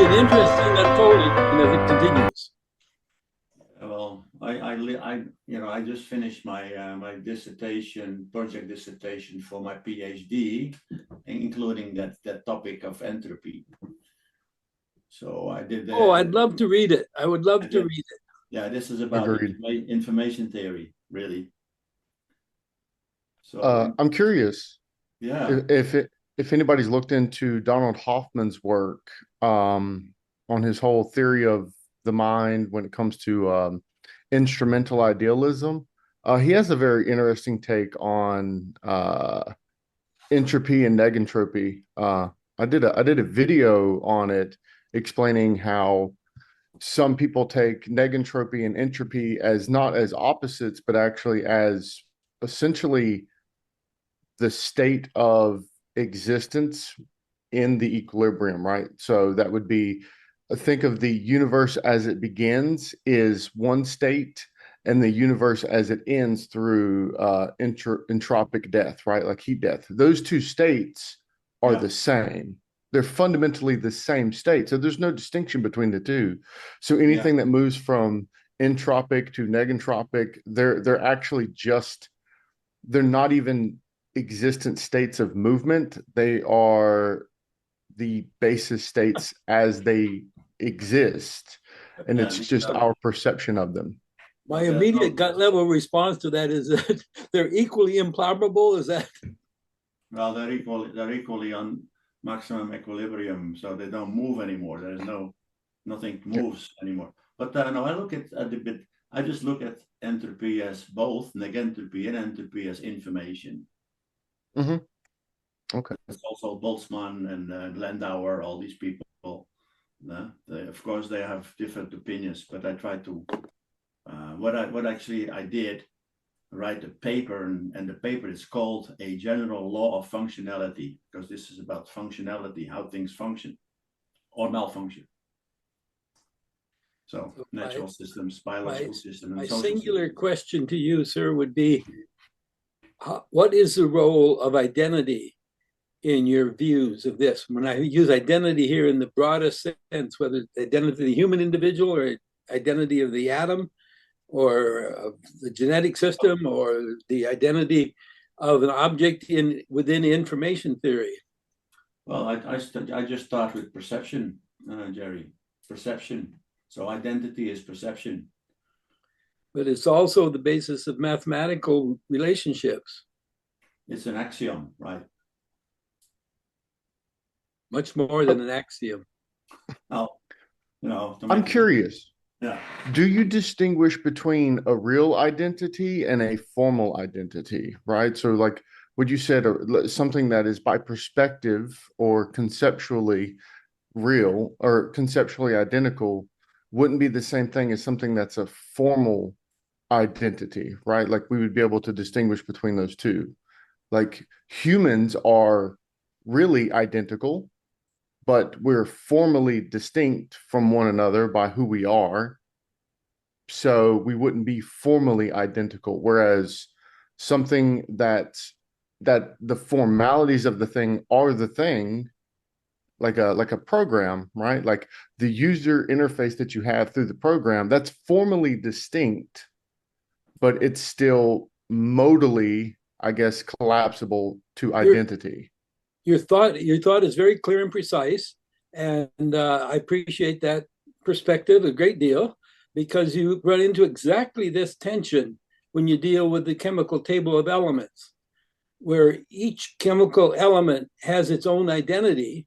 be an interesting unfolding as it continues. Well, I just finished my dissertation, project dissertation for my PhD, including that topic of entropy. So I did. Oh, I'd love to read it. I would love to read it. Yeah, this is about Agreed. information theory, really. So I'm curious yeah, if anybody's looked into Donald Hoffman's work on his whole theory of the mind when it comes to instrumental idealism. He has a very interesting take on entropy and negentropy. I did a video on it explaining how some people take negentropy and entropy as not as opposites, but actually as essentially the state of existence in the equilibrium, right? So that would be, think of the universe as it begins is one state, and the universe as it ends through entropic death, right? Like heat death. Those two states are yeah, the same. They're fundamentally the same state. So there's no distinction between the two. So yeah. anything that moves from entropic to negentropic, they're actually just, they're not even existent states of movement. They are the basis states as they exist, and Yeah, it's just our perception of them. My there's immediate no, gut level response to that is that they're equally improbable. Is that? well, they're equally on maximum equilibrium, so they don't move anymore. There's nothing moves anymore. But no, I look at the bit. I just look at entropy as both negentropy and entropy as information. Mm-hmm. Okay. It's also Boltzmann and Landauer, all these people. Of course, they have different opinions, but I try to. What actually I did write a paper, and the paper is called A General Law of Functionality, because this is about functionality, how things function or malfunction. So natural systems, biological systems, My and social singular systems. question to you, sir, would be what is the role of identity in your views of this? When I use identity here in the broadest sense, whether it's identity of the human individual or identity of the atom or of the genetic system or the identity of an object within information theory. Well, I just start with perception, Jerry. Perception. So identity is perception. But it's also the basis of mathematical relationships. It's an axiom, right? Much more than an axiom. Now, I'm curious. Yeah. Do you distinguish between a real identity and a formal identity, right? So, like what you said, something that is by perspective or conceptually real or conceptually identical wouldn't be the same thing as something that's a formal identity, right? Like we would be able to distinguish between those two. Like humans are really identical, but we're formally distinct from one another by who we are. So we wouldn't be formally identical. Whereas something that the formalities of the thing are the thing, like a program, right? Like the user interface that you have through the program, that's formally distinct, but it's still modally, I guess, collapsible to identity. Your thought is very clear and precise, and I appreciate that perspective a great deal because you run into exactly this tension when you deal with the chemical table of elements, where each chemical element has its own identity,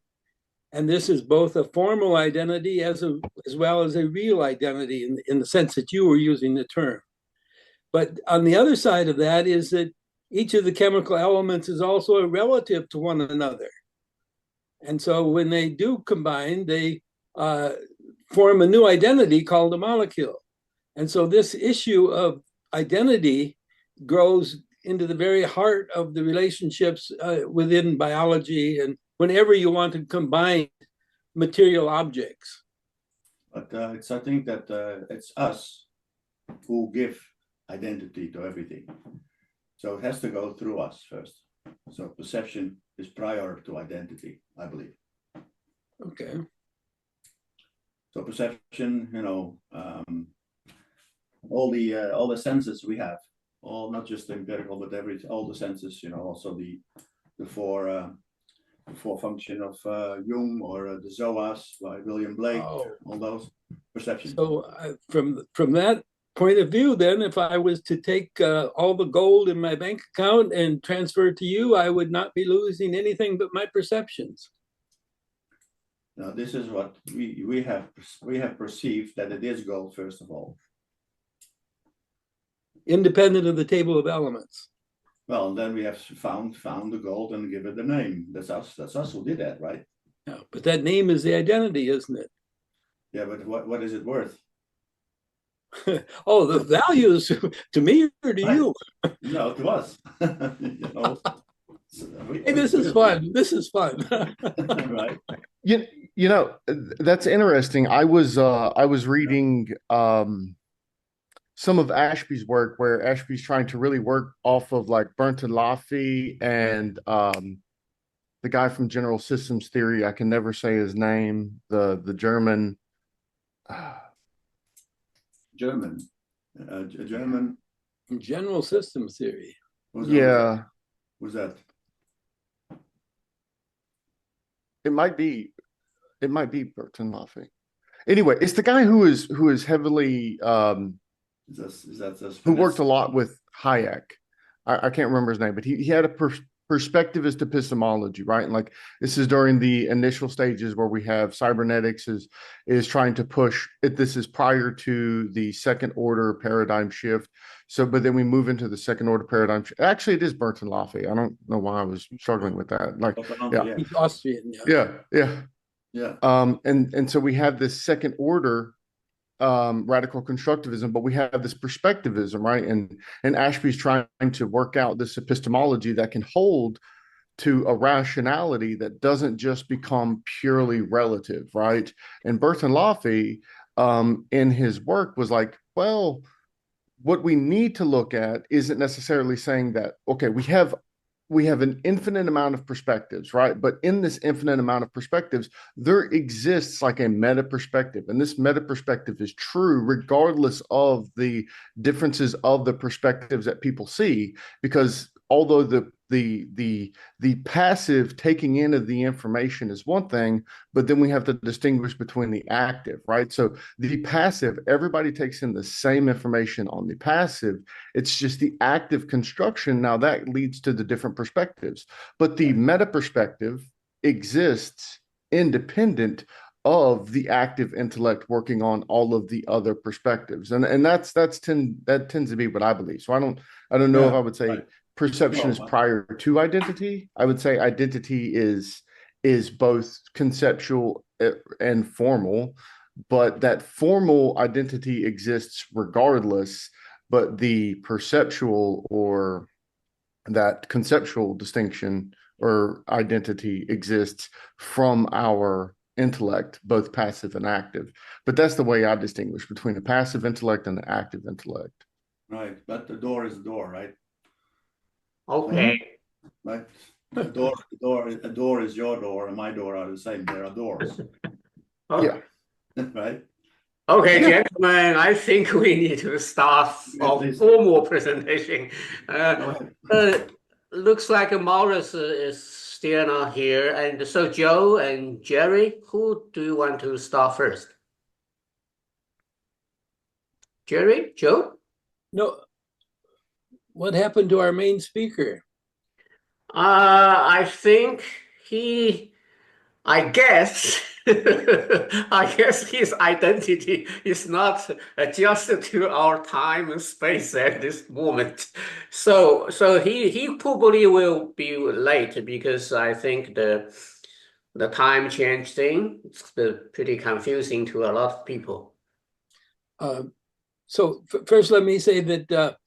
and this is both a formal identity as well as a real identity in the sense that you were using the term. But on the other side of that is that each of the chemical elements is also a relative to one another. And so when they do combine, they form a new identity called a molecule. And so this issue of identity grows into the very heart of the relationships within biology and whenever you want to combine material objects. But I think that it's us who give identity to everything. So it has to go through us first. So perception is prior to identity, I believe. Okay. So perception, all the senses we have, all not just the empirical, but all the senses, also the four function of Jung, or the Zoas by William Blake, all those perceptions. So from that point of view, then, if I was to take all the gold in my bank account and transfer it to you, I would not be losing anything but my perceptions. Now, this is what we have perceived, that it is gold, first of all. Independent of the table of elements. Well, then we have found the gold and give it a name. That's us who did that, right? Yeah, but that name is the identity, isn't it? Yeah, but what is it worth? Oh, the values to me or to you? No, to us. Hey, this is fun. This is fun. Right. That's interesting. I was reading some of Ashby's work, where Ashby's trying to really work off of like Bernton Laffey and the guy from General Systems Theory. I can never say his name. The German. German. General Systems Theory. Was that? It might be Bernton Laffey. Anyway, it's the guy who is heavily who worked a lot with Hayek. I can't remember his name, but he had a perspectivist epistemology, right? And like, this is during the initial stages where we have cybernetics is trying to push it. This is prior to the second order paradigm shift. So, but then we move into the second order paradigm. Actually, it is Bernton Laffey. I don't know why I was struggling with that. Like, yeah, he's Austrian. Yeah. And so we have this second order radical constructivism, but we have this perspectivism, right? And Ashby's trying to work out this epistemology that can hold to a rationality that doesn't just become purely relative, right? And Bernton Laffey, in his work, was like, well, what we need to look at isn't necessarily saying that, okay, we have an infinite amount of perspectives, right? But in this infinite amount of perspectives, there exists like a meta perspective. And this meta perspective is true regardless of the differences of the perspectives that people see, because although the passive taking in of the information is one thing, but then we have to distinguish between the active, right? So the passive, everybody takes in the same information on the passive. It's just the active construction. Now that leads to the different perspectives, but the meta perspective exists independent of the active intellect working on all of the other perspectives. And that tends to be what I believe. So I don't know if I would say perception is prior to identity. I would say identity is both conceptual and formal, but that formal identity exists regardless, but the perceptual or that conceptual distinction or identity exists from our intellect, both passive and active. But that's the way I distinguish between a passive intellect and an active intellect. Right, but the door is the door, right? Okay. Right. A door is your door, and my door are the same. There are doors. Yeah. Right. Okay, gentlemen, I think we need to start our formal presentation. Looks like Maurice is still not here. And so Joe and Jerry, who do you want to start first? Jerry? Joe? No. What happened to our main speaker? I think I guess his identity is not adjusted to our time and space at this moment. So he probably will be late, because I think the time change thing is pretty confusing to a lot of people. So first, let me say that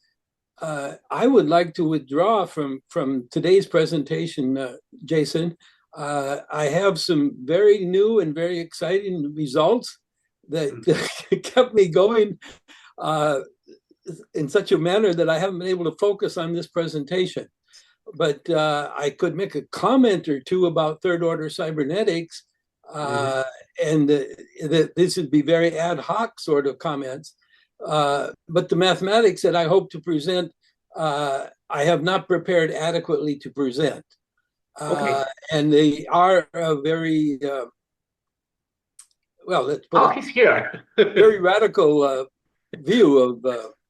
I would like to withdraw from today's presentation, Jason. I have some very new and very exciting results that kept me going in such a manner that I haven't been able to focus on this presentation. But I could make a comment or two about third order cybernetics and that this would be very ad hoc sort of comments. But the mathematics that I hope to present, I have not prepared adequately to present. Okay. And they are very, well, let's put He's here. very radical view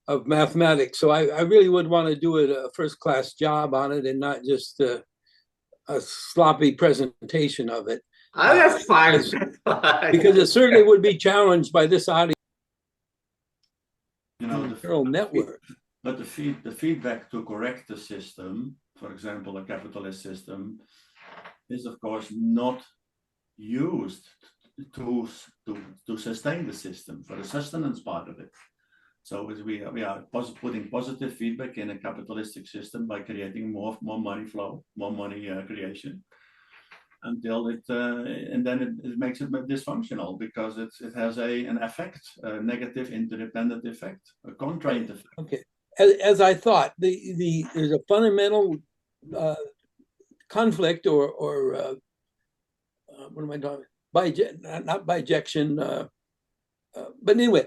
of mathematics. So I really would want to do a first-class job on it and not just a sloppy presentation of it. Oh, that's fine. That's fine. Because it certainly would be challenged by this audience. You know, neural network. But the feedback to correct the system, for example, a capitalist system, is of course not used to sustain the system for the sustenance part of it. So we are putting positive feedback in a capitalistic system by creating more money flow, more money creation, until it and then it makes it dysfunctional because it has an effect, a negative interdependent effect, a contraint effect. Okay, as I thought, there's a fundamental conflict or what am I talking? Not bijection, but anyway,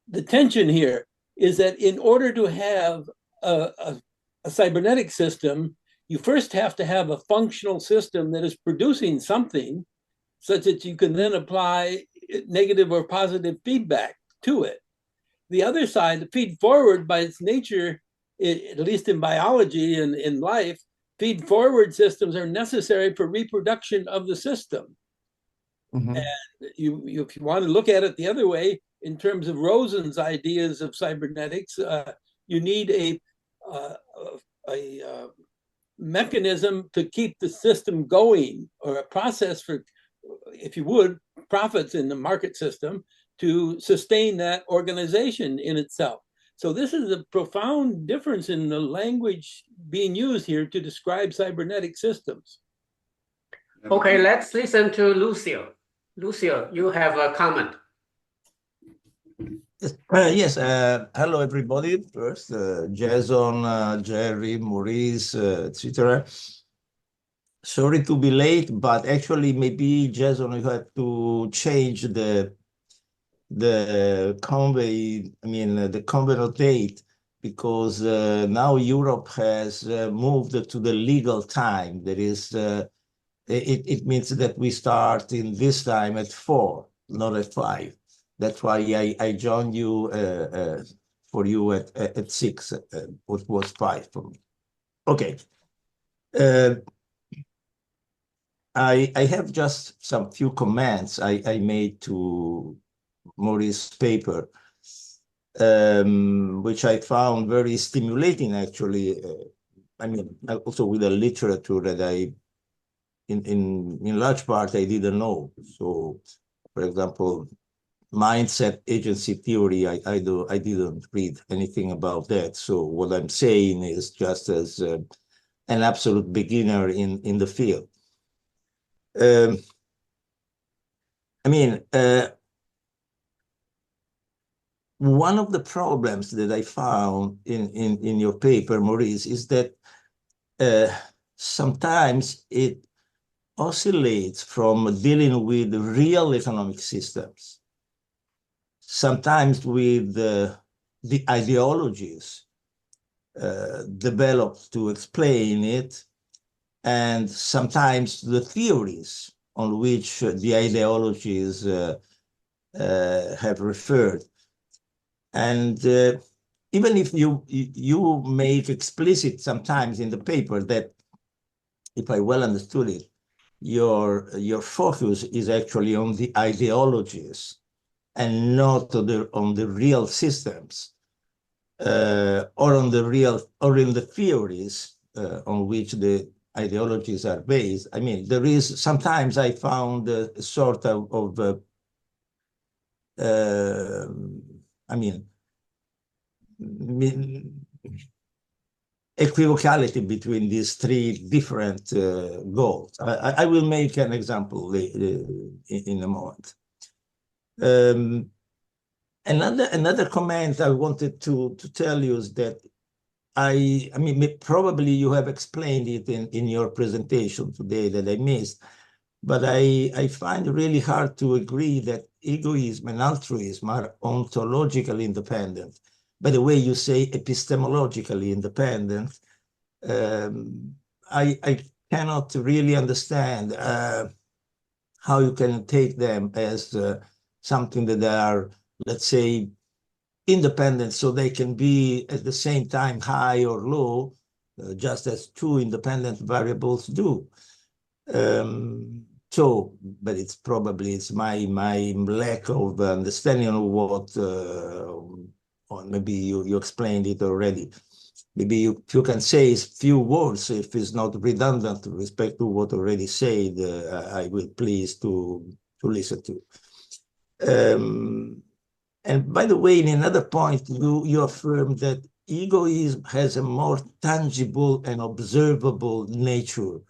the tension here is that in order to have a cybernetic system, you first have to have a functional system that is producing something such that you can then apply negative or positive feedback to it. The other side, the feed forward by its nature, at least in biology and in life, feed forward systems are necessary for reproduction of the system. Mm-hmm. And if you want to look at it the other way, in terms of Rosen's ideas of cybernetics, you need a mechanism to keep the system going, or a process for, if you would, profits in the market system to sustain that organization in itself. So this is a profound difference in the language being used here to describe cybernetic systems. Okay, let's listen to Lucio. Lucio, you have a comment. Yes, hello everybody. First, Jason, Jerry, Maurice, etc. Sorry to be late, but actually maybe Jason, you have to change the convenal date, because now Europe has moved to the legal time. That is, it means that we start in this time at 4, not at 5. That's why I joined you for you at 6, what was 5 for me. Okay. I have just some few comments I made to Maurice's paper, which I found very stimulating, actually. I mean, also with the literature that in large part, I didn't know. So, for example, mindset agency theory, I didn't read anything about that. So what I'm saying is just as an absolute beginner in the field. One of the problems that I found in your paper, Maurice, is that sometimes it oscillates from dealing with real economic systems, sometimes with the ideologies developed to explain it, and sometimes the theories on which the ideologies have referred. And even if you make explicit sometimes in the paper that, if I well understood it, your focus is actually on the ideologies and not on the real systems, or in the theories on which the ideologies are based. I mean, there is sometimes I found a sort of equivocality between these 3 different goals. I will make an example in a moment. Another comment I wanted to tell you is that I mean, probably you have explained it in your presentation today that I missed, But I find it really hard to agree that egoism and altruism are ontologically independent. By the way, you say epistemologically independent. I cannot really understand how you can take them as something that are, let's say, independent, so they can be at the same time high or low, just as two independent variables do. But it's probably my lack of understanding of what, or maybe you explained it already. Maybe you can say a few words, if it's not redundant with respect to what already said, I will please to listen to. And by the way, in another point, you affirm that egoism has a more tangible and observable nature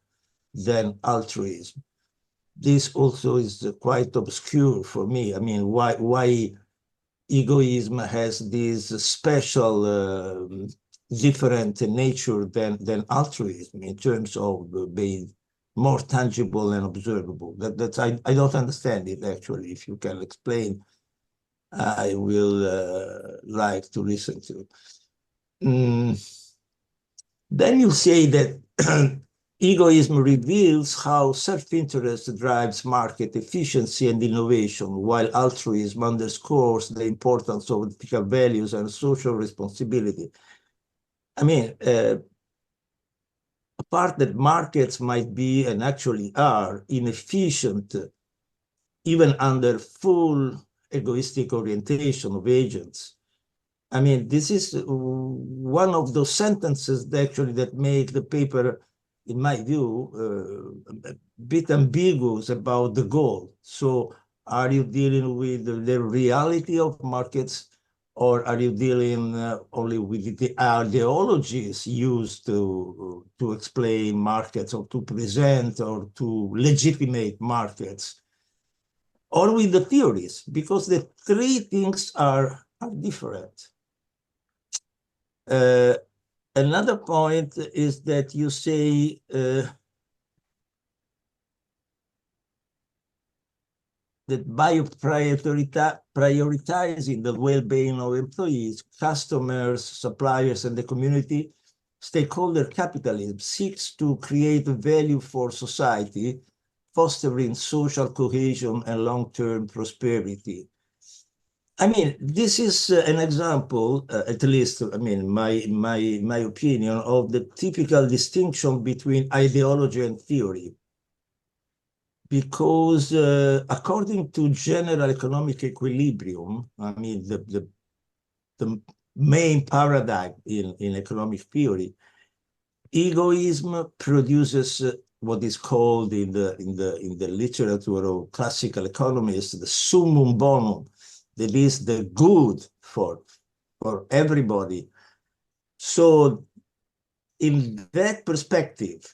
than altruism. This also is quite obscure for me. I mean, why egoism has this special different nature than altruism in terms of being more tangible and observable? That's I don't understand it, actually. If you can explain, I will like to listen to. Then you say that egoism reveals how self-interest drives market efficiency and innovation, while altruism underscores the importance of ethical values and social responsibility. I mean, apart that markets might be, and actually are, inefficient, even under full egoistic orientation of agents. I mean, this is one of those sentences that actually that make the paper, in my view, a bit ambiguous about the goal. So are you dealing with the reality of markets, or are you dealing only with the ideologies used to explain markets, or to present or to legitimate markets, or with the theories? Because the three things are different. Another point is that you say that by prioritizing the well-being of employees, customers, suppliers, and the community, stakeholder capitalism seeks to create value for society, fostering social cohesion and long-term prosperity. I mean, this is an example, at least, I mean, my opinion, of the typical distinction between ideology and theory. Because according to general economic equilibrium, I mean, the main paradigm in economic theory, egoism produces what is called in the literature of classical economists the summum bonum, that is the good for everybody. So in that perspective,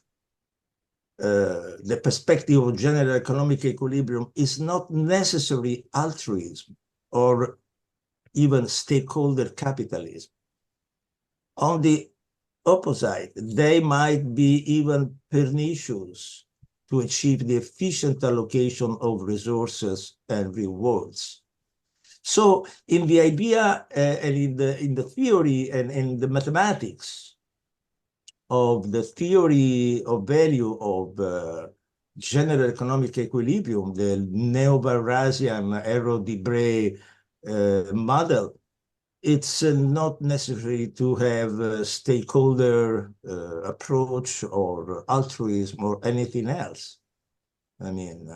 the perspective of general economic equilibrium is not necessarily altruism or even stakeholder capitalism. On the opposite, they might be even pernicious to achieve the efficient allocation of resources and rewards. So in the idea and in the theory and in the mathematics of the theory of value of general economic equilibrium, the neo-Barrasian Arrow-Debré model, it's not necessary to have a stakeholder approach or altruism or anything else. I mean,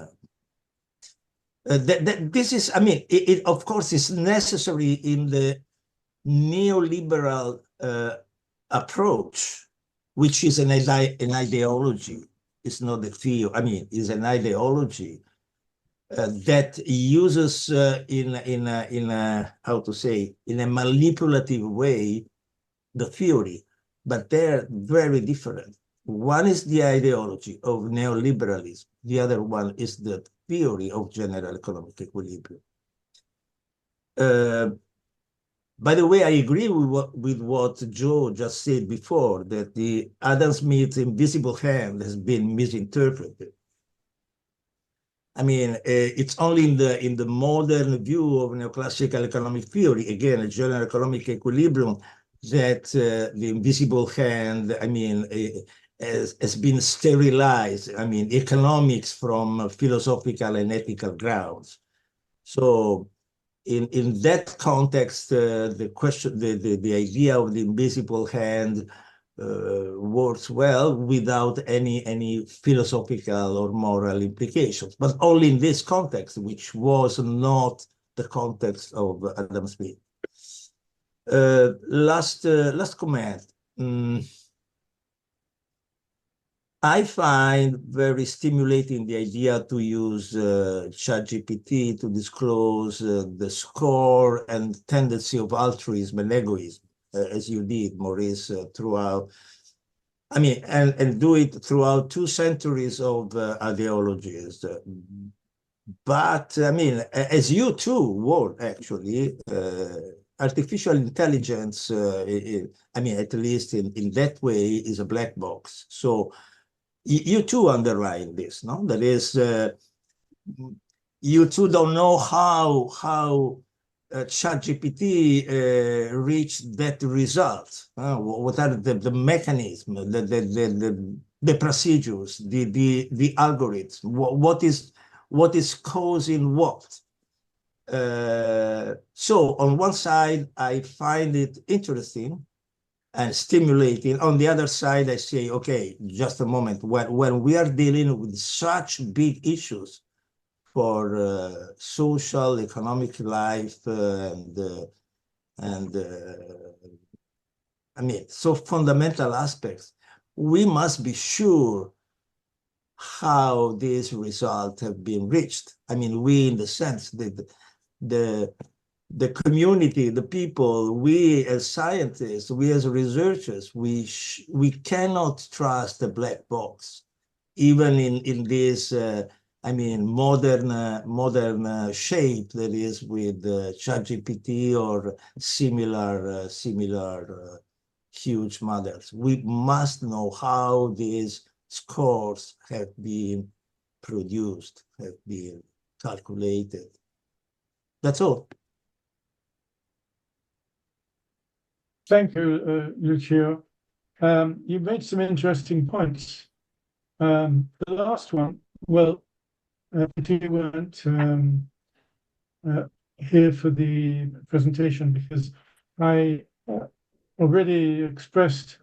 this is, I mean, it of course is necessary in the neoliberal approach, which is an ideology. It's not a theory. I mean, it's an ideology that uses in a how to say, in a manipulative way the theory, but they're very different. One is the ideology of neoliberalism. The other one is the theory of general economic equilibrium. By the way, I agree with what Joe just said before, that the Adam Smith's invisible hand has been misinterpreted. I mean, it's only in the modern view of neoclassical economic theory, again, a general economic equilibrium, that the invisible hand, I mean, has been sterilized. I mean, economics from philosophical and ethical grounds. So, in that context, the question, the idea of the invisible hand works well without any philosophical or moral implications, but only in this context, which was not the context of Adam Smith. Last comment. I find very stimulating the idea to use ChatGPT to disclose the score and tendency of altruism and egoism, as you did, Maurice, throughout. I mean, and do it throughout 2 centuries of ideologies. But I mean, as you too were actually, artificial intelligence, I mean, at least in that way, is a black box. So you too underline this, no? That is, you too don't know how ChatGPT reached that result. What are the mechanisms, the procedures, the algorithms? What is causing what? So on one side, I find it interesting and stimulating. On the other side, I say, okay, just a moment. When we are dealing with such big issues for social, economic life, and I mean, so fundamental aspects, we must be sure how these results have been reached. I mean, we, in the sense that the community, the people, we as scientists, we as researchers, we cannot trust the black box, even in this, I mean, modern shape that is with ChatGPT or similar huge models. We must know how these scores have been produced, have been calculated. That's all. Thank you, Lucio. You made some interesting points. The last one, well, you weren't here for the presentation because I already expressed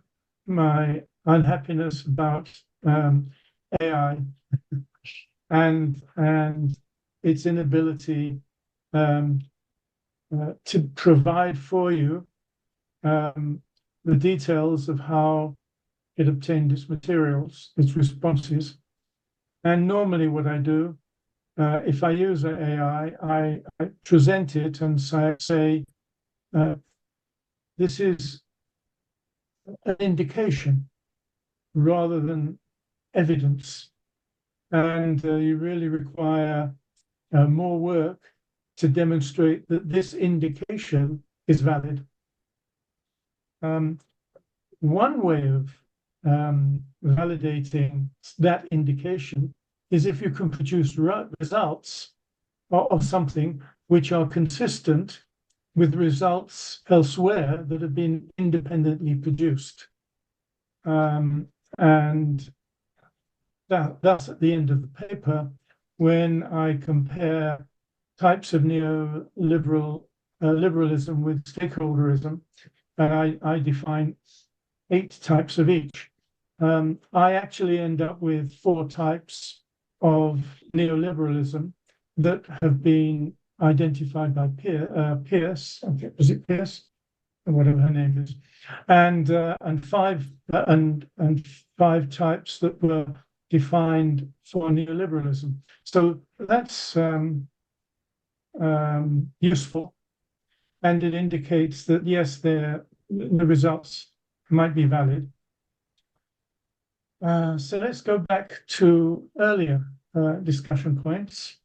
my unhappiness about AI and its inability to provide for you the details of how it obtained its materials, its responses. And normally what I do, if I use an AI, I present it and say, this is an indication rather than evidence. And you really require more work to demonstrate that this indication is valid. One way of validating that indication is if you can produce results of something which are consistent with results elsewhere that have been independently produced. And that's at the end of the paper when I compare types of neoliberalism with stakeholderism, and I define 8 types of each. I actually end up with 4 types of neoliberalism that have been identified by Pierce. Was it Pierce? Or whatever her name is, and 5 types that were defined for neoliberalism. So that's useful, and it indicates that yes, the results might be valid. So let's go back to earlier discussion points.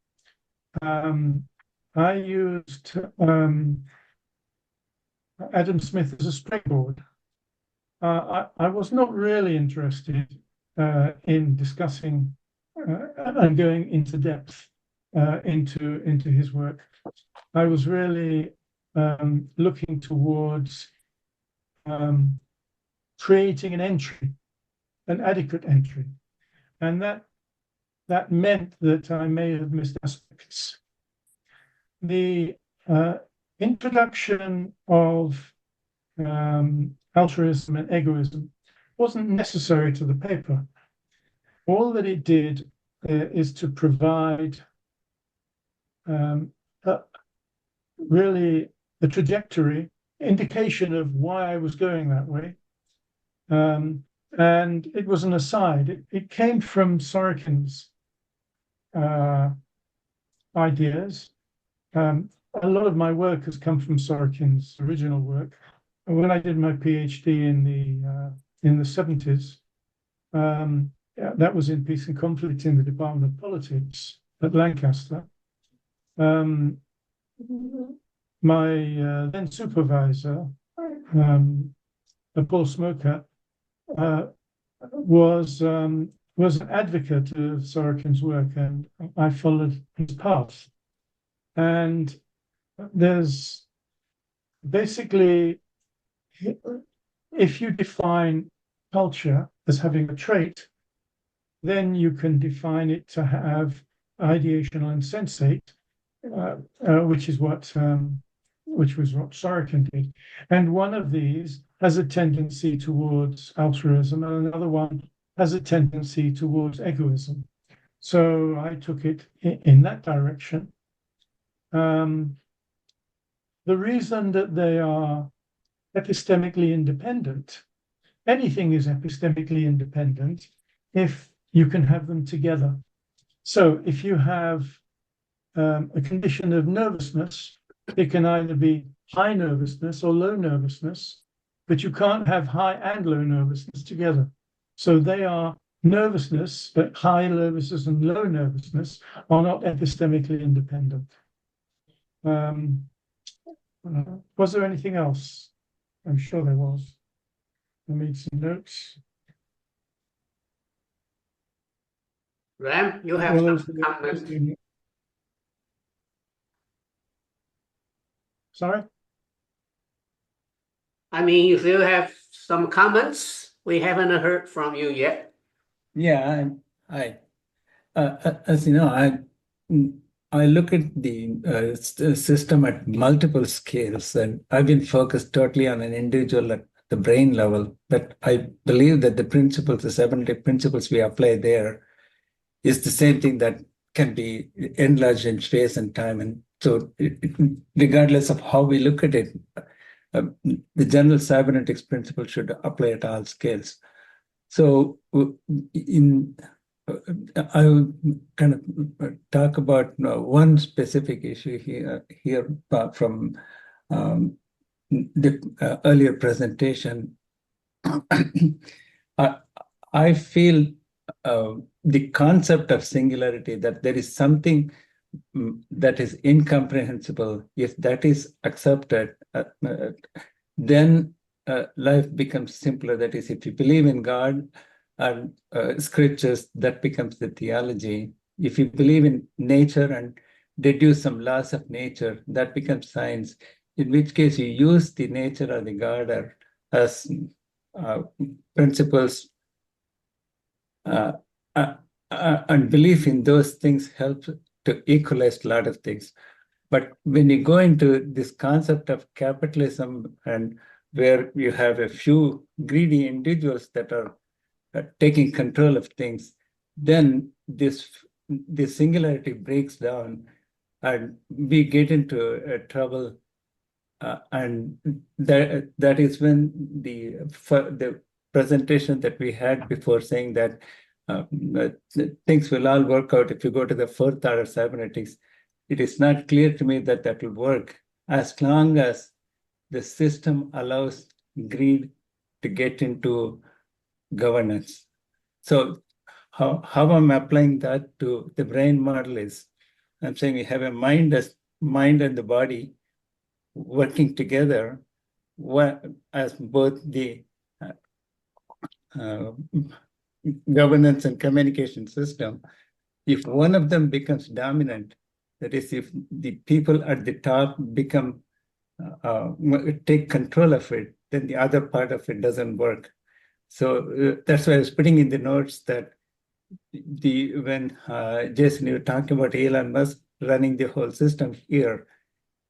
I used Adam Smith as a springboard. I was not really interested in discussing and going into depth into his work. I was really looking towards creating an entry, an adequate entry, and that meant that I may have missed aspects. The introduction of altruism and egoism wasn't necessary to the paper. All that it did is to provide really the trajectory, indication of why I was going that way. And it was an aside. It came from Sorokin's ideas. A lot of my work has come from Sorokin's original work. When I did my PhD in the 70s, that was in Peace and Conflict in the Department of Politics at Lancaster. My then supervisor, Paul Smoker, was an advocate of Sorokin's work, and I followed his path. And there's basically, if you define culture as having a trait, then you can define it to have ideational and sensate, which was what Sorokin did. And one of these has a tendency towards altruism, and another one has a tendency towards egoism. So I took it in that direction. The reason that they are epistemically independent, anything is epistemically independent if you can have them together. So if you have a condition of nervousness, it can either be high nervousness or low nervousness, but you can't have high and low nervousness together. So they are nervousness, but high nervousness and low nervousness are not epistemically independent. Was there anything else? I'm sure there was. I made some notes. Ram, you have some comments. Sorry? I mean, if you have some comments, we haven't heard from you yet. Yeah, as you know, I look at the system at multiple scales, and I've been focused totally on an individual at the brain level. But I believe that the principles, the cybernetic principles we apply there, is the same thing that can be enlarged in space and time. And so, regardless of how we look at it, the general cybernetics principle should apply at all scales. So, I will kind of talk about one specific issue here from the earlier presentation. I feel the concept of singularity, that there is something that is incomprehensible. If that is accepted, then life becomes simpler. That is, if you believe in God and scriptures, that becomes the theology. If you believe in nature and deduce some laws of nature, that becomes science, in which case you use the nature or the God or as principles, and belief in those things helps to equalize a lot of things. But when you go into this concept of capitalism, and where you have a few greedy individuals that are taking control of things, then this singularity breaks down, and we get into trouble. And that is when the presentation that we had before, saying that things will all work out if you go to the fourth order cybernetics. It is not clear to me that that will work as long as the system allows greed to get into governance. So how I'm applying that to the brain model is, I'm saying we have a mind and the body working together as both the governance and communication system. if one of them becomes dominant, that is, if the people at the top become take control of it, then the other part of it doesn't work. So that's why I was putting in the notes that when Jason, you were talking about Elon Musk running the whole system here,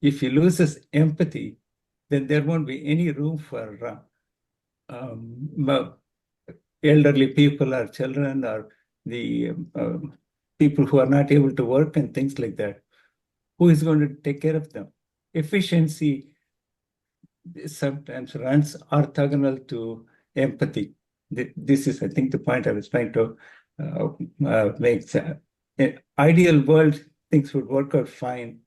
if he loses empathy, then there won't be any room for elderly people or children or the people who are not able to work and things like that. Who is going to take care of them? Efficiency sometimes runs orthogonal to empathy. This is, I think, the point I was trying to make. In ideal world, things would work out fine,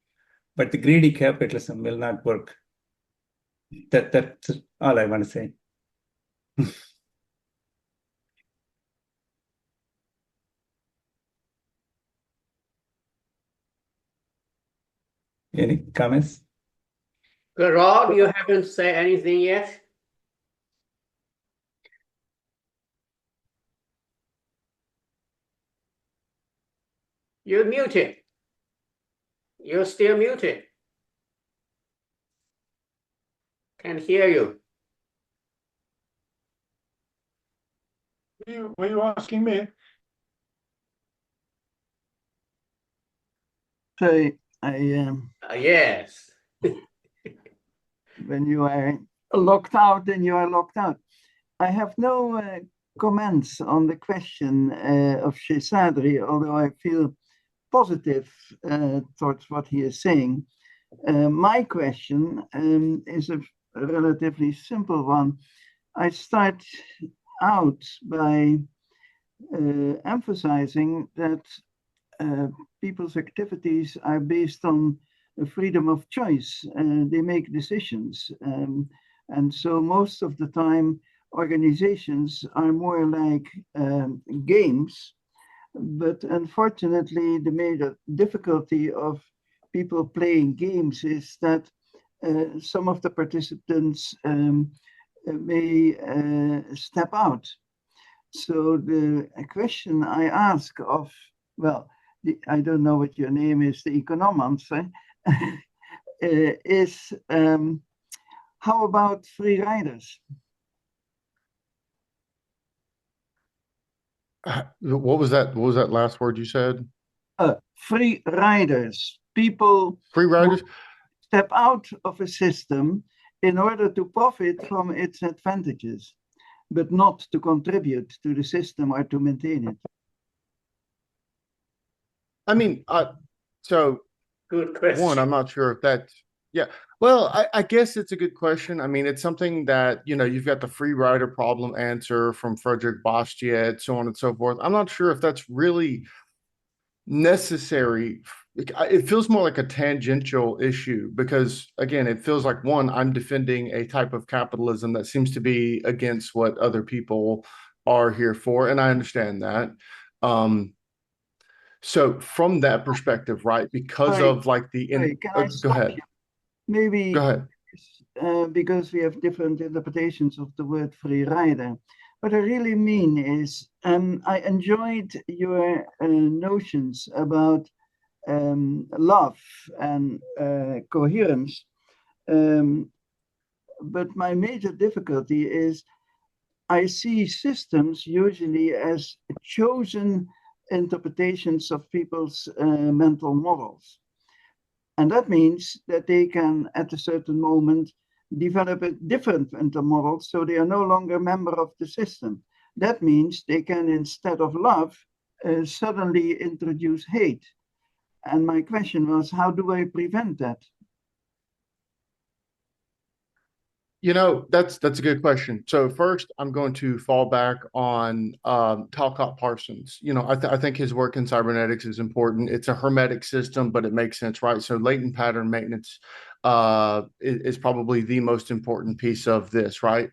but the greedy capitalism will not work. That's all I want to say. Any comments? Rob, you haven't said anything yet? You're muted. You're still muted. Can't hear you. Were you asking me? So Yes. when you are locked out, then you are locked out. I have no comments on the question of Shesadri, although I feel positive towards what he is saying. My question is a relatively simple one. I start out by emphasizing that people's activities are based on freedom of choice. They make decisions. And so most of the time, organizations are more like games. But unfortunately, the major difficulty of people playing games is that some of the participants may step out. So the question I ask of, well, I don't know what your name is, the economans, is how about free riders? What was that? What was that last word you said? Free riders, people Free riders? step out of a system in order to profit from its advantages, but not to contribute to the system or to maintain it. I mean, so Good question. one, I'm not sure if that's, yeah. Well, I guess it's a good question. I mean, it's something that, you've got the free rider problem answer from Frederick Bastiat, so on and so forth. I'm not sure if that's really necessary. It feels more like a tangential issue because, again, it feels like, one, I'm defending a type of capitalism that seems to be against what other people are here for, and I understand that. So from that perspective, right, because Sorry, of like can I go stop ahead. you? Maybe Go ahead. because we have different interpretations of the word free rider. What I really mean is, I enjoyed your notions about love and coherence. But my major difficulty is I see systems usually as chosen interpretations of people's mental models. And that means that they can, at a certain moment, develop a different mental model, so they are no longer a member of the system. That means they can, instead of love, suddenly introduce hate. And my question was, how do I prevent that? That's a good question. So first, I'm going to fall back on Talcott Parsons. I think his work in cybernetics is important. It's a hermetic system, but it makes sense, right? So latent pattern maintenance is probably the most important piece of this, right?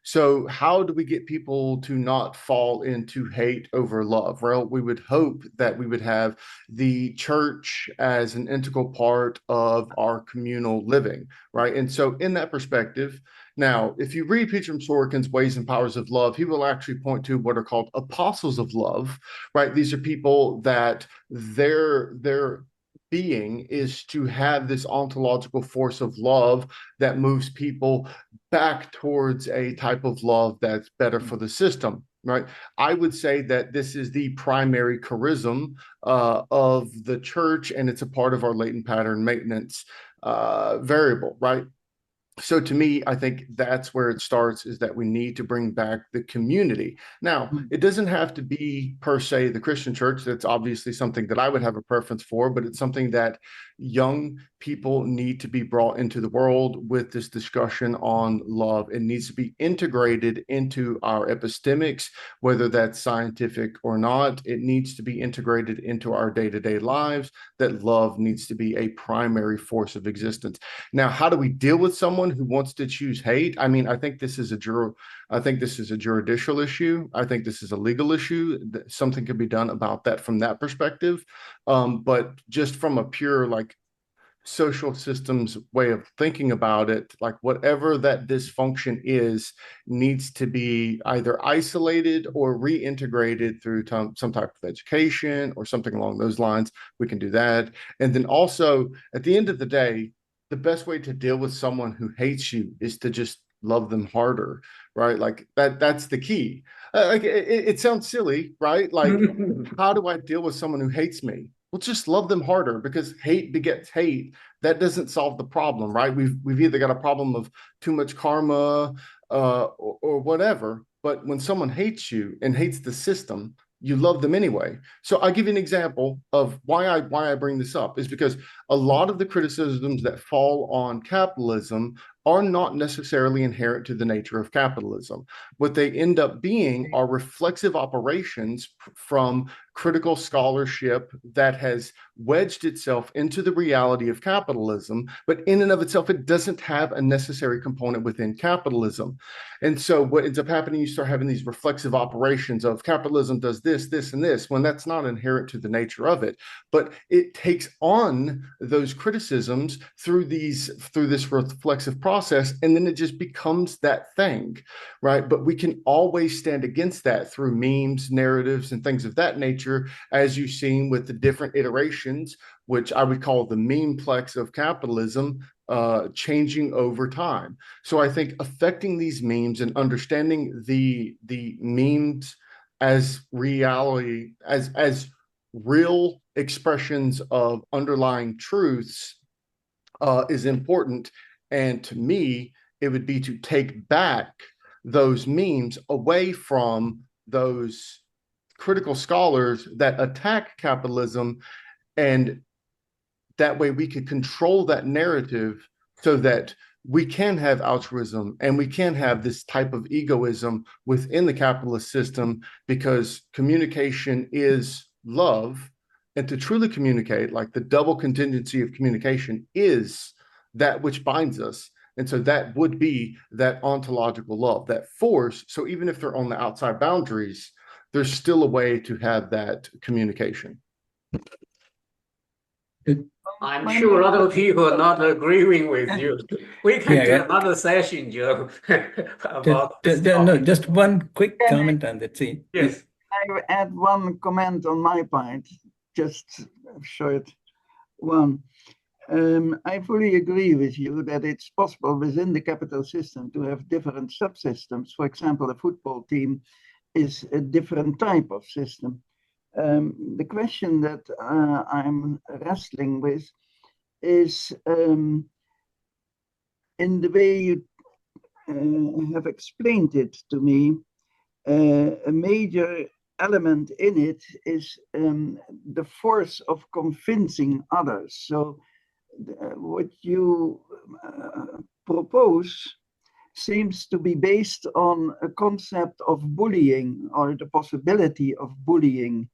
So how do we get people to not fall into hate over love? Well, we would hope that we would have the church as an integral part of our communal living, right? And so in that perspective, Now, if you read Peter Sorkin's Ways and Powers of Love, he will actually point to what are called apostles of love, right? These are people that their being is to have this ontological force of love that moves people back towards a type of love that's better for the system, right? I would say that this is the primary charism of the church, and it's a part of our latent pattern maintenance variable, right? So to me, I think that's where it starts, is that we need to bring back the community. Now, it doesn't have to be per se the Christian church. That's obviously something that I would have a preference for, but it's something that young people need to be brought into the world with this discussion on love. It needs to be integrated into our epistemics, whether that's scientific or not. It needs to be integrated into our day-to-day lives, that love needs to be a primary force of existence. Now, how do we deal with someone who wants to choose hate? I mean, I think this is a juridical issue. I think this is a legal issue. Something could be done about that from that perspective. But just from a pure social systems way of thinking about it, like whatever that dysfunction is needs to be either isolated or reintegrated through some type of education or something along those lines. We can do that. And then also, at the end of the day, the best way to deal with someone who hates you is to just love them harder, right? Like that's the key. It sounds silly, right? Like, how do I deal with someone who hates me? Well, just love them harder, because hate begets hate. That doesn't solve the problem, right? We've either got a problem of too much karma or whatever. But when someone hates you and hates the system, you love them anyway. So I'll give you an example of why I bring this up, is because a lot of the criticisms that fall on capitalism are not necessarily inherent to the nature of capitalism. What they end up being are reflexive operations from critical scholarship that has wedged itself into the reality of capitalism, but in and of itself, it doesn't have a necessary component within capitalism. And so what ends up happening, you start having these reflexive operations of capitalism does this, this, and this, when that's not inherent to the nature of it. But it takes on those criticisms through this reflexive process, and then it just becomes that thing, right? But we can always stand against that through memes, narratives, and things of that nature, as you've seen with the different iterations, which I would call the memeplex of capitalism, changing over time. So I think affecting these memes and understanding the memes as reality, as real expressions of underlying truths is important. And to me, it would be to take back those memes away from those critical scholars that attack capitalism, and that way we could control that narrative so that we can have altruism and we can have this type of egoism within the capitalist system, because communication is love. And to truly communicate, like the double contingency of communication is that which binds us. And so that would be that ontological love, that force. So even if they're on the outside boundaries, there's still a way to have that communication. I'm sure a lot of people are not agreeing with you. We can do another session, Joe, about this No, topic. just one quick comment on that. See, Yes. I add one comment on my part, just a short one. I fully agree with you that it's possible within the capital system to have different subsystems. For example, a football team is a different type of system. The question that I'm wrestling with is in the way you have explained it to me, a major element in it is the force of convincing others. So what you propose seems to be based on a concept of bullying, or the possibility of bullying.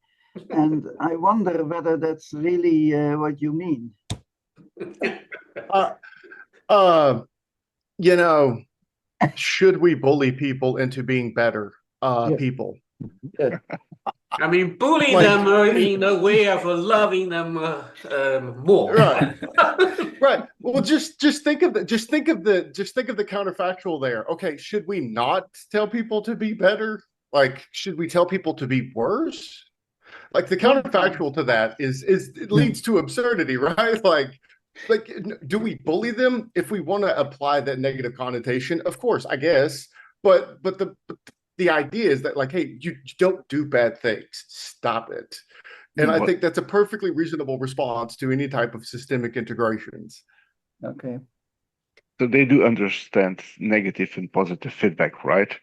And I wonder whether that's really what you mean. Should we bully people into being better people? I mean, bully Like- them in a way of loving them more. Right. Right. Well, just think of the counterfactual there. Okay, should we not tell people to be better? Like, should we tell people to be worse? Like the counterfactual to that is it leads to absurdity, right? Like do we bully them if we want to apply that negative connotation? Of course, I guess. But the idea is that, like, hey, you don't do bad things. Stop it. And I think that's a perfectly reasonable response to any type of systemic integrations. Okay. So they do understand negative and positive feedback, right?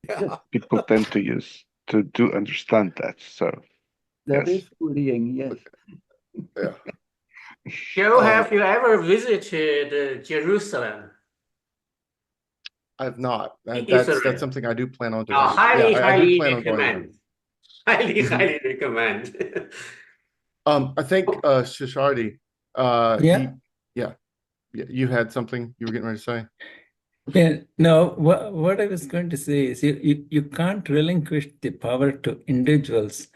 Yeah. People tend to do understand that. So That yes. is bullying, yes. Yeah. Joe, have you ever visited Jerusalem? I've not. That's Israel. something I do plan on doing. Highly, Yeah, I do highly plan on going there. recommend. Highly, Mhm. highly recommend. I think Shishardi, Yeah. you had something you were getting ready to say. Yeah, no, what I was going to say is you can't relinquish the power to individuals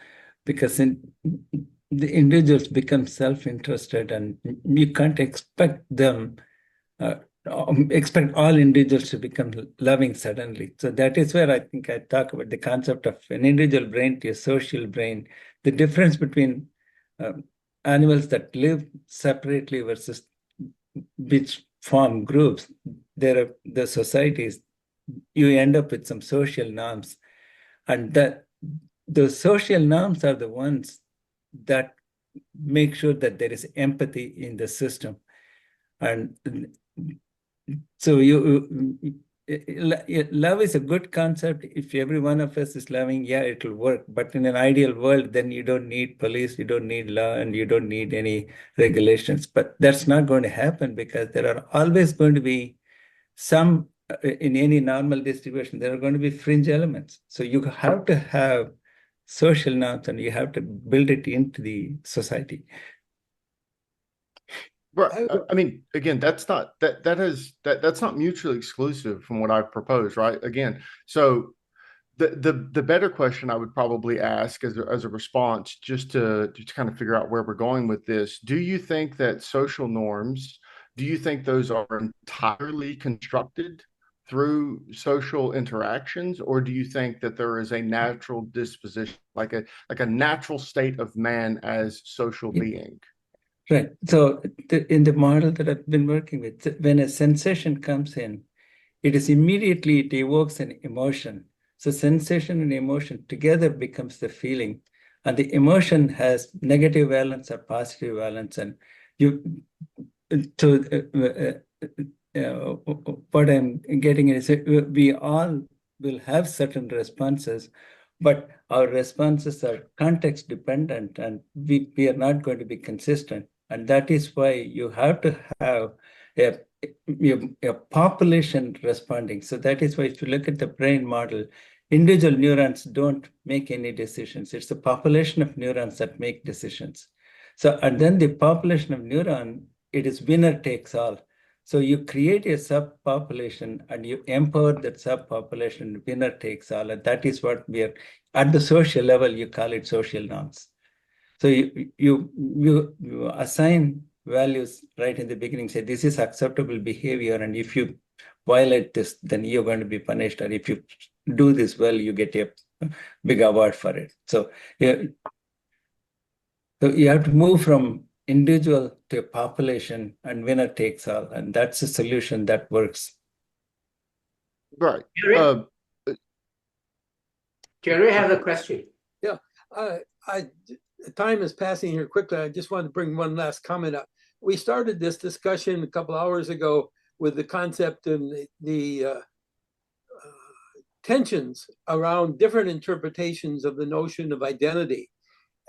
because the individuals become self-interested and you can't expect them, expect all individuals to become loving suddenly. So that is where I think I talk about the concept of an individual brain to a social brain, the difference between animals that live separately versus which form groups. There are the societies, you end up with some social norms, and that the social norms are the ones that make sure that there is empathy in the system. And so love is a good concept. If every one of us is loving, yeah, it will work. But in an ideal world, then you don't need police, you don't need law, and you don't need any regulations. But that's not going to happen because there are always going to be some, in any normal distribution, there are going to be fringe elements. So you have to have social norms and you have to build it into the society. Right. I mean, again, that's not that's not mutually exclusive from what I've proposed, right? Again, so the better question I would probably ask as a response, just to kind of figure out where we're going with this, do you think that social norms, do you think those are entirely constructed through social interactions, or do you think that there is a natural disposition, like a natural state of man as social being? Right. So in the model that I've been working with, when a sensation comes in, it evokes an emotion. So sensation and emotion together becomes the feeling. And the emotion has negative valence or positive valence. And what I'm getting is we all will have certain responses, but our responses are context dependent and we are not going to be consistent. And that is why you have to have a population responding. So that is why if you look at the brain model, individual neurons don't make any decisions. It's the population of neurons that make decisions. So, and then the population of neuron, it is winner takes all. So you create a subpopulation and you empower that subpopulation, winner takes all. And that is what we are, at the social level, you call it social norms. So you assign values right in the beginning, say this is acceptable behavior, and if you violate this, then you're going to be punished, or if you do this well, you get a big award for it. So you have to move from individual to population, and winner takes all, and that's a solution that works. Right. Jerry has a question. Yeah, time is passing here quickly. I just wanted to bring one last comment up. We started this discussion a couple hours ago with the concept and the tensions around different interpretations of the notion of identity.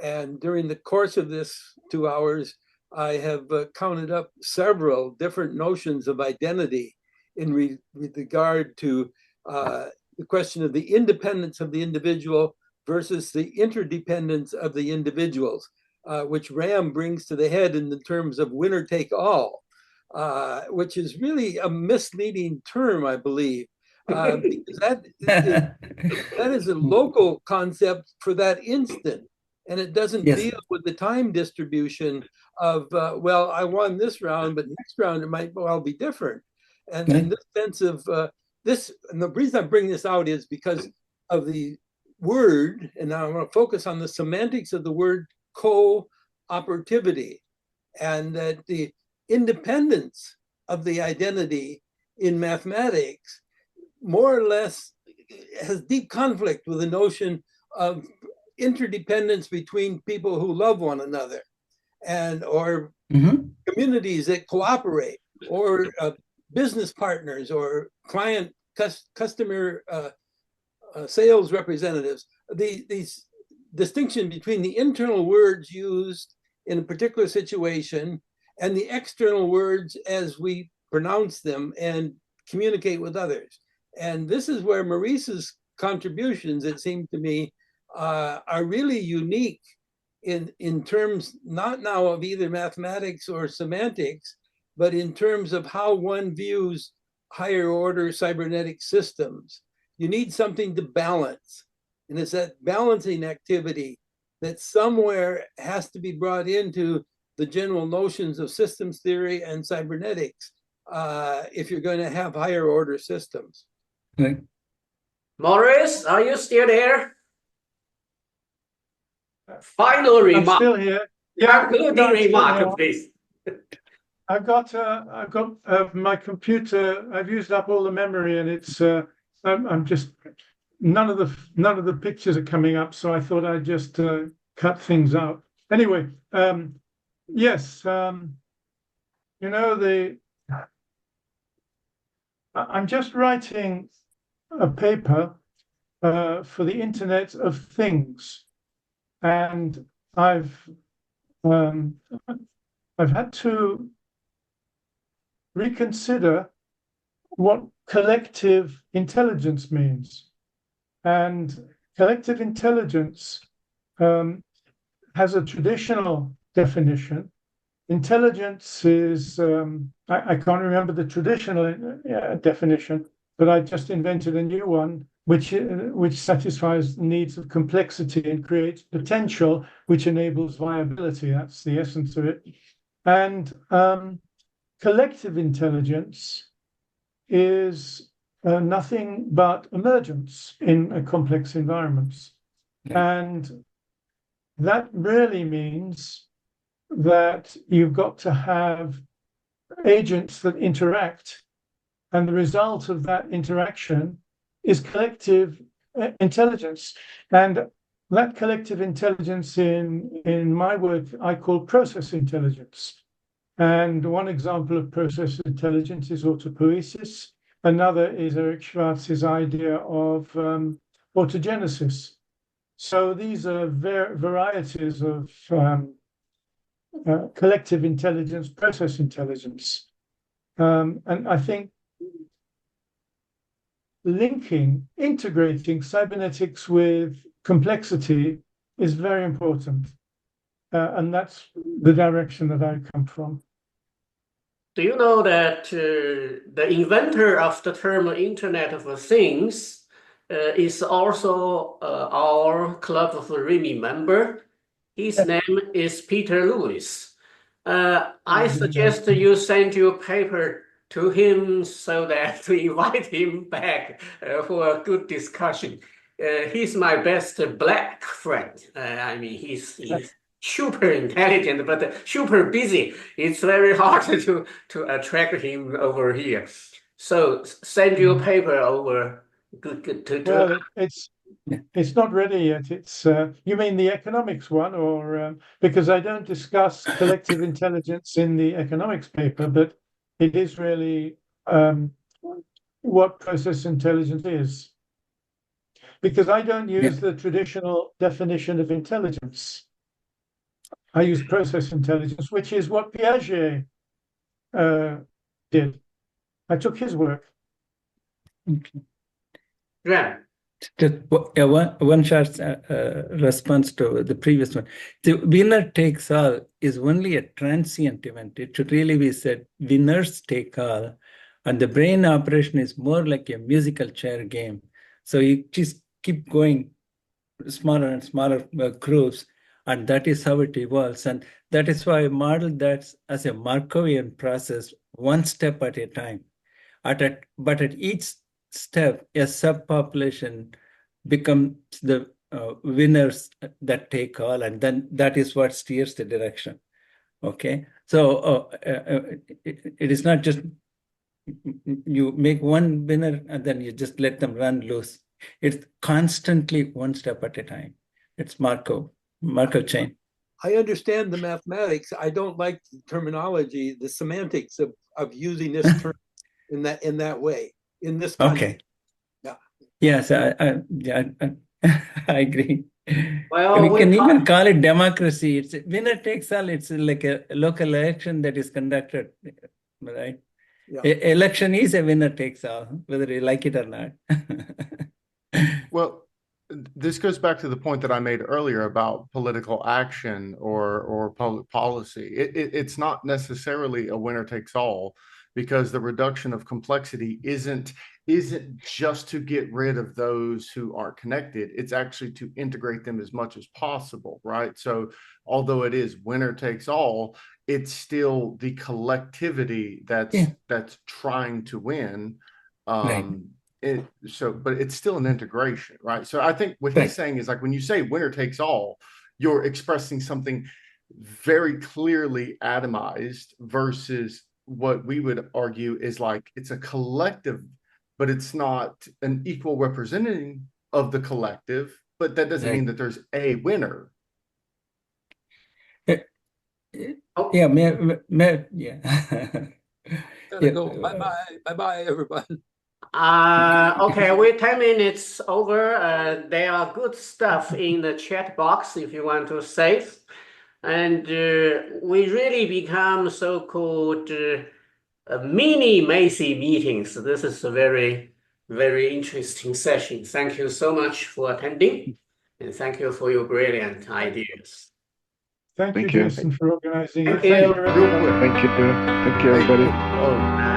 And during the course of this 2 hours, I have counted up several different notions of identity with regard to the question of the independence of the individual versus the interdependence of the individuals, which Ram brings to the head in the terms of winner take all, which is really a misleading term, I believe. because that is a local concept for that instant. And it doesn't Yes. deal with the time distribution of, well, I won this round, but next round it might well be different. And in this sense of this, and the reason I bring this out is because of the word, and now I want to focus on the semantics of the word cooperativity, and that the independence of the identity in mathematics more or less has deep conflict with the notion of interdependence between people who love one another, and or communities that cooperate, or business partners, or client customer sales representatives. These distinction between the internal words used in a particular situation and the external words as we pronounce them and communicate with others. And this is where Maurice's contributions, it seemed to me, are really unique in terms not now of either mathematics or semantics, but in terms of how one views higher order cybernetic systems. You need something to balance. And it's that balancing activity that somewhere has to be brought into the general notions of systems theory and cybernetics if you're going to have higher order systems. Right. Maurice, are you still there? Final remark. I'm still here. Yeah, Concluding remark, please. I've got my computer. I've used up all the memory, and it's I'm just none of the pictures are coming up. So I thought I'd just cut things out. Anyway, yes, you know, I'm just writing a paper for the Internet of Things, and I've had to reconsider what collective intelligence means. And collective intelligence has a traditional definition. Intelligence is, I can't remember the traditional definition, but I just invented a new one, which satisfies the needs of complexity and creates potential, which enables viability. That's the essence of it. And collective intelligence is nothing but emergence in complex environments. And that really means that you've got to have agents that interact, and the result of that interaction is collective intelligence. And that collective intelligence in my work I call process intelligence. And one example of process intelligence is autopoiesis. Another is Eric Schwartz's idea of autogenesis. So these are varieties of collective intelligence, process intelligence. And I think integrating cybernetics with complexity is very important. And that's the direction that I come from. Do you know that the inventor of the term Internet of Things is also our Club of Remy member? His name is Peter Lewis. I suggest you send your paper to him so that to invite him back for a good discussion. He's my best black friend. I mean, he's super intelligent, but super busy. It's very hard to attract him over here. So send your paper over. Well, it's not ready yet. It's you mean the economics one, or because I don't discuss collective intelligence in the economics paper, but it is really what process intelligence is. Because I don't use the traditional definition of intelligence. I use process intelligence, which is what Piaget did. I took his work. Okay. Yeah. Just one short response to the previous one. The winner takes all is only a transient event. It should really be said winners take all, And the brain operation is more like a musical chair game. So you just keep going smaller and smaller grooves, and that is how it evolves. And that is why I model that as a Markovian process, one step at a time. But at each step, a subpopulation becomes the winners that take all, and then that is what steers the direction. Okay, so it is not just you make one winner and then you just let them run loose. It's constantly one step at a time. It's Markov chain. I understand the mathematics. I don't like the terminology, the semantics of using this term in that way, in this context. Okay. Yeah. Yes, I agree. Well, we can even call it democracy. It's winner takes all. It's like a local election that is conducted, right? Yeah. Election is a winner takes all, whether you like it or not. Well, this goes back to the point that I made earlier about political action or public policy. It's not necessarily a winner takes all, because the reduction of complexity isn't just to get rid of those who aren't connected. It's actually to integrate them as much as possible, right? So although it is winner takes all, it's still the collectivity that's trying to win. Right. But it's still an integration, right? So I think what he's saying is, like, when you say winner takes all, you're expressing something very clearly atomized versus what we would argue is like it's a collective, but it's not an equal representing of the collective, but that doesn't mean that there's a winner. Yeah, Gotta go. Bye-bye, everyone. Okay, we're 10 minutes over. There are good stuff in the chat box if you want to save. And we really become so-called mini Macy meetings. This is a very, very interesting session. Thank you so much for attending. And thank you for your brilliant ideas. Thank you, Thank you. Jason, for organizing. Thank you. Real quick. Thank you, everybody. Oh,